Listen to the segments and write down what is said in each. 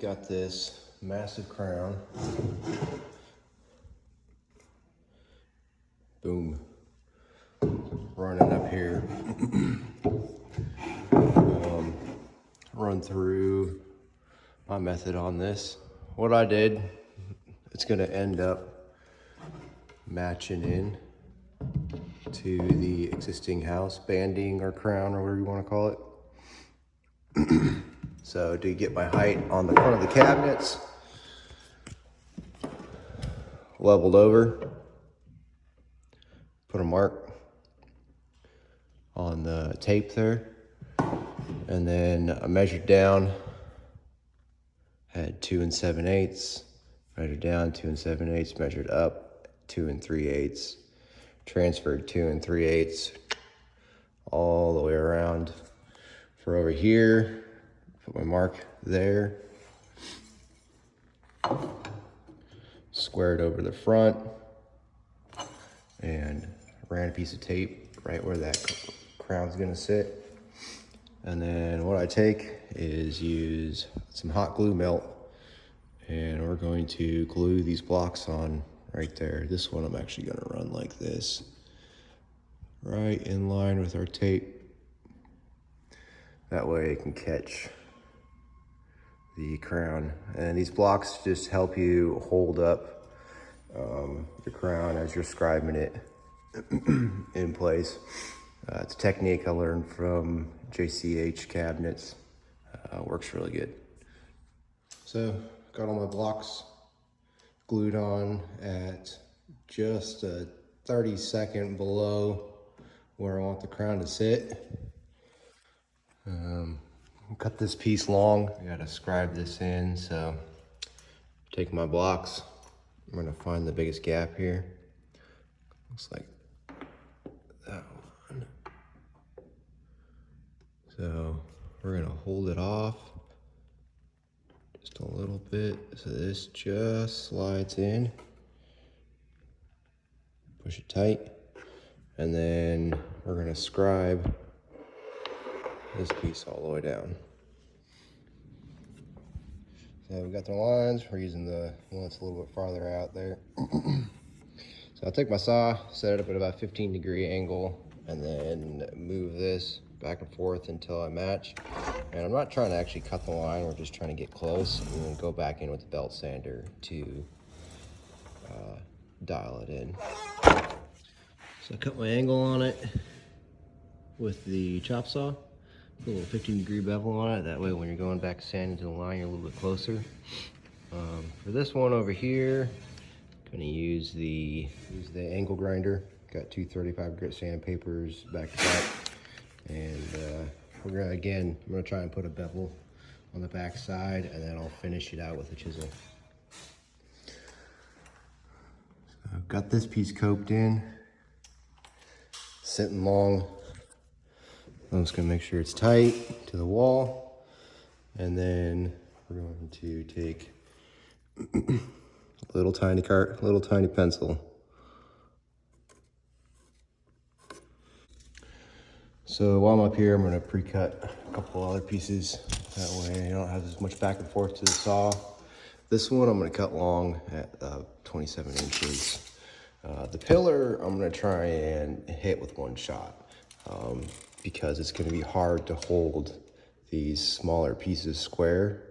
got this massive crown. Boom. Running up here. Run through my method on this. What I did, it's gonna end up matching in to the existing house, banding or crown or whatever you want to call it. So to get my height on the front of the cabinets, leveled over, put a mark on the tape there, and then I measured down, had 2 7/8, measured down 2 7/8, measured up 2 3/8, transferred 2 3/8 all the way around for over here, put my mark there, squared over the front, and ran a piece of tape right where that crown's gonna sit. And then what I take is use some hot glue melt, and we're going to glue these blocks on right there. This one I'm actually gonna run like this, right in line with our tape. That way it can catch the crown. And these blocks just help you hold up the crown as you're scribing it in place. It's a technique I learned from JCH cabinets. Works really good. So got all my blocks glued on at just a 30-second below where I want the crown to sit. Cut this piece long. I gotta scribe this in, so take my blocks. I'm gonna find the biggest gap here. Looks like that one. So we're gonna hold it off just a little bit, so this just slides in. Push it tight, and then we're gonna scribe this piece all the way down. So we got the lines, we're using the one that's a little bit farther out there. So I'll take my saw, set it up at about 15-degree angle, and then move this back and forth until I match. And I'm not trying to actually cut the line, we're just trying to get close, and then go back in with the belt sander to dial it in. So I cut my angle on it with the chop saw. Put a little 15-degree bevel on it. That way when you're going back sanding to the line, you're a little bit closer. For this one over here, I'm gonna use the angle grinder. Got two 35 grit sandpapers back to back. And we're gonna try and put a bevel on the back side, and then I'll finish it out with a chisel. So I've got this piece coked in, sitting long. I'm just gonna make sure it's tight to the wall, and then we're going to take a little tiny pencil. So while I'm up here, I'm gonna pre-cut a couple other pieces. That way I don't have as much back and forth to the saw. This one I'm gonna cut long at 27 inches. The pillar I'm gonna try and hit with one shot. Because it's going to be hard to hold these smaller pieces square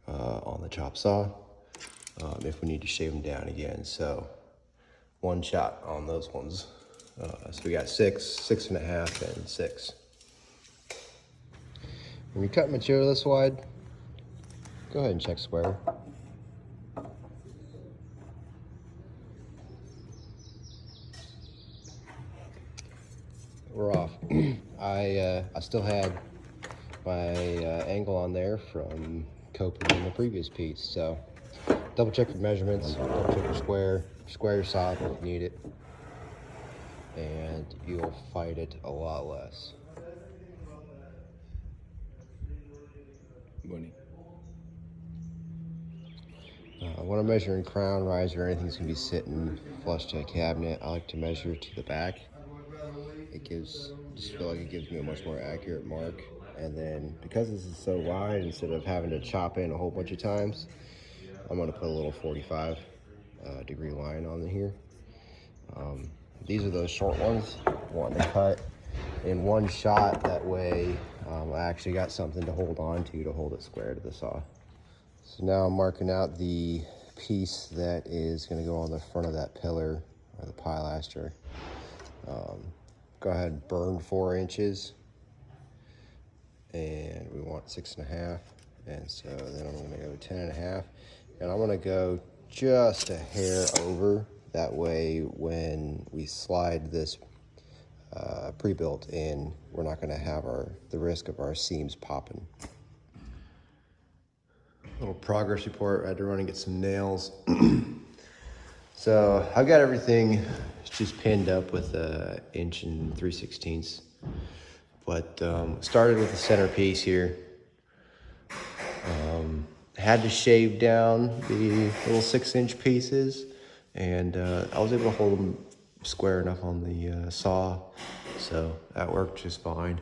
on the chop saw if we need to shave them down again. So one shot on those ones. So we got 6, 6.5, and 6. When you cut material this wide, go ahead and check square. We're off. I still had my angle on there from coping in the previous piece, so double check your measurements, double check your square your saw if you need it, and you'll fight it a lot less. Money. When I'm measuring crown, riser, anything's gonna be sitting flush to a cabinet, I like to measure to the back. Just feel like it gives me a much more accurate mark. And then because this is so wide, instead of having to chop in a whole bunch of times, I'm gonna put a little 45 degree line on here. These are those short ones I want to cut in one shot. That way I actually got something to hold on to hold it square to the saw. So now I'm marking out the piece that is going to go on the front of that pillar or the pilaster. Go ahead and burn 4 inches, and we want 6.5, and so then I'm going to go 10.5, and I'm going to go just a hair over. That way when we slide this pre-built in, we're not going to have the risk of our seams popping. Little progress report. I had to run and get some nails. So I've got everything just pinned up with 1 3/16 inches. But started with the centerpiece here. Had to shave down the little 6-inch pieces, and I was able to hold them square enough on the saw, so that worked just fine.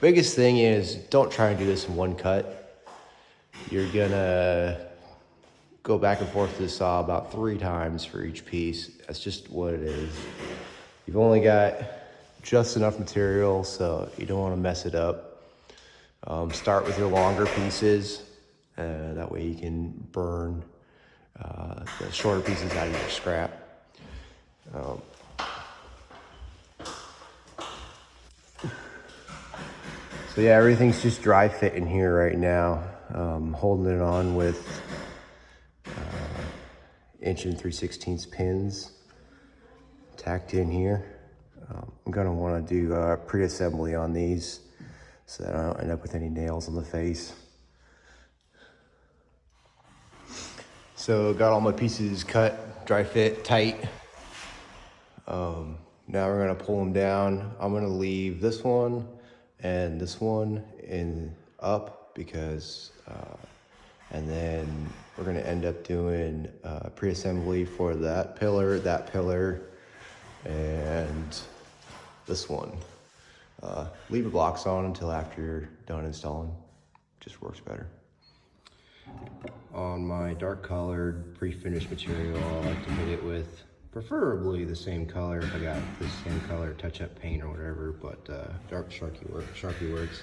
Biggest thing is don't try and do this in one cut. You're gonna go back and forth to the saw about 3 times for each piece. That's just what it is. You've only got just enough material, so you don't want to mess it up. Start with your longer pieces, that way you can burn the shorter pieces out of your scrap. So yeah, everything's just dry fit in here right now. Holding it on with 1 3/16 pins tacked in here. I'm gonna want to do pre-assembly on these so that I don't end up with any nails on the face. So got all my pieces cut, dry fit, tight. Now we're gonna pull them down. I'm gonna leave this one and this one up because, and then we're gonna end up doing pre-assembly for that pillar, and this one. Leave the blocks on until after you're done installing. Just works better. On my dark colored pre-finished material, I like to hit it with preferably the same color if I got the same color touch-up paint or whatever, but dark Sharpie works.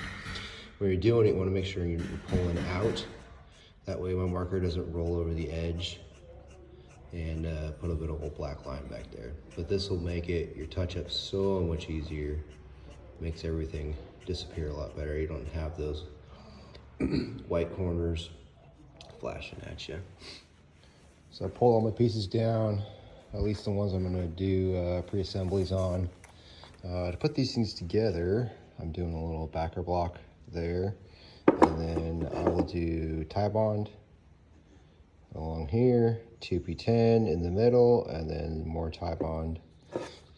When you're doing it, you want to make sure you're pulling out. That way my marker doesn't roll over the edge and put a bit of old black line back there. But this will make your touch-up so much easier. Makes everything disappear a lot better. You don't have those white corners flashing at you. So I pull all my pieces down, at least the ones I'm gonna do pre-assemblies on. To put these things together, I'm doing a little backer block there, and then I will do tie bond along here, 2p10 in the middle, and then more tie bond.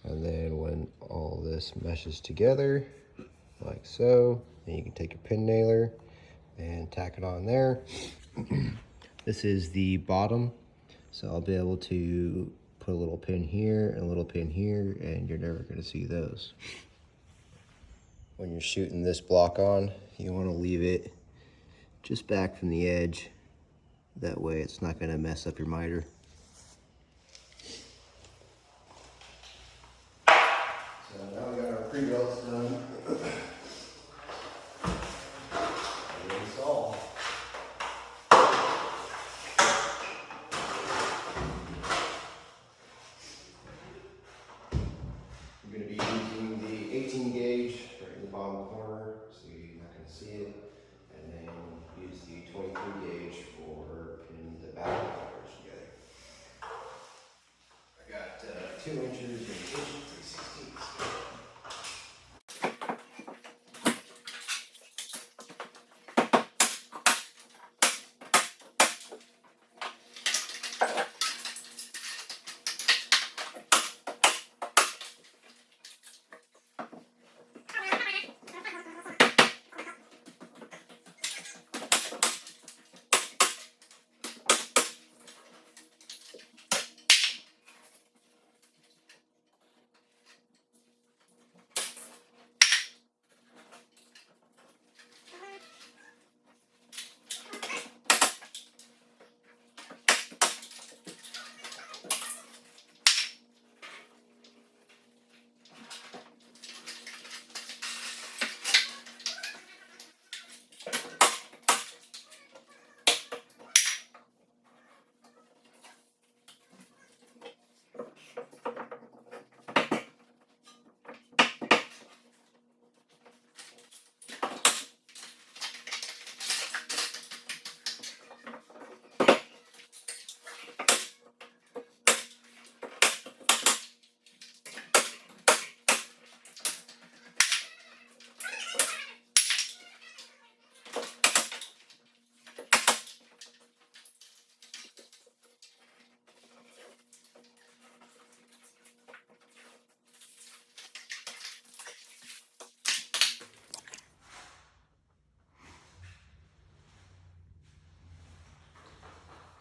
And then when all this meshes together, like so, then you can take a pin nailer and tack it on there. This is the bottom, so I'll be able to put a little pin here and a little pin here, and you're never going to see those. When you're shooting this block on, you want to leave it just back from the edge. That way it's not going to mess up your miter. So now we got our pre-builts done. Install. I'm going to be using the 18 gauge right in the bottom corner, so you're not going to see it, and then use the 23 gauge for pinning the back wires together. I got 2 inches and 1 3/16.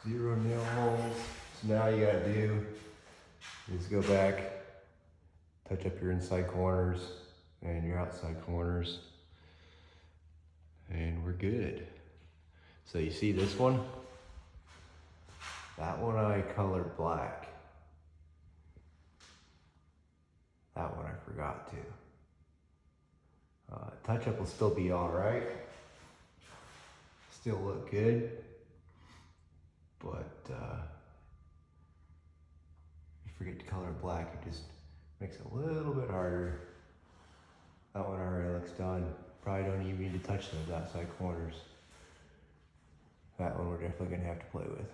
0 nail holes. So now you gotta do is go back, touch up your inside corners and your outside corners, and we're good. So you see this one? That one I colored black. That one I forgot to. Touch up will still be all right. Still look good, but if you forget to color it black, it just makes it a little bit harder. That one already looks done. Probably don't even need to touch those outside corners. That one we're definitely gonna have to play with.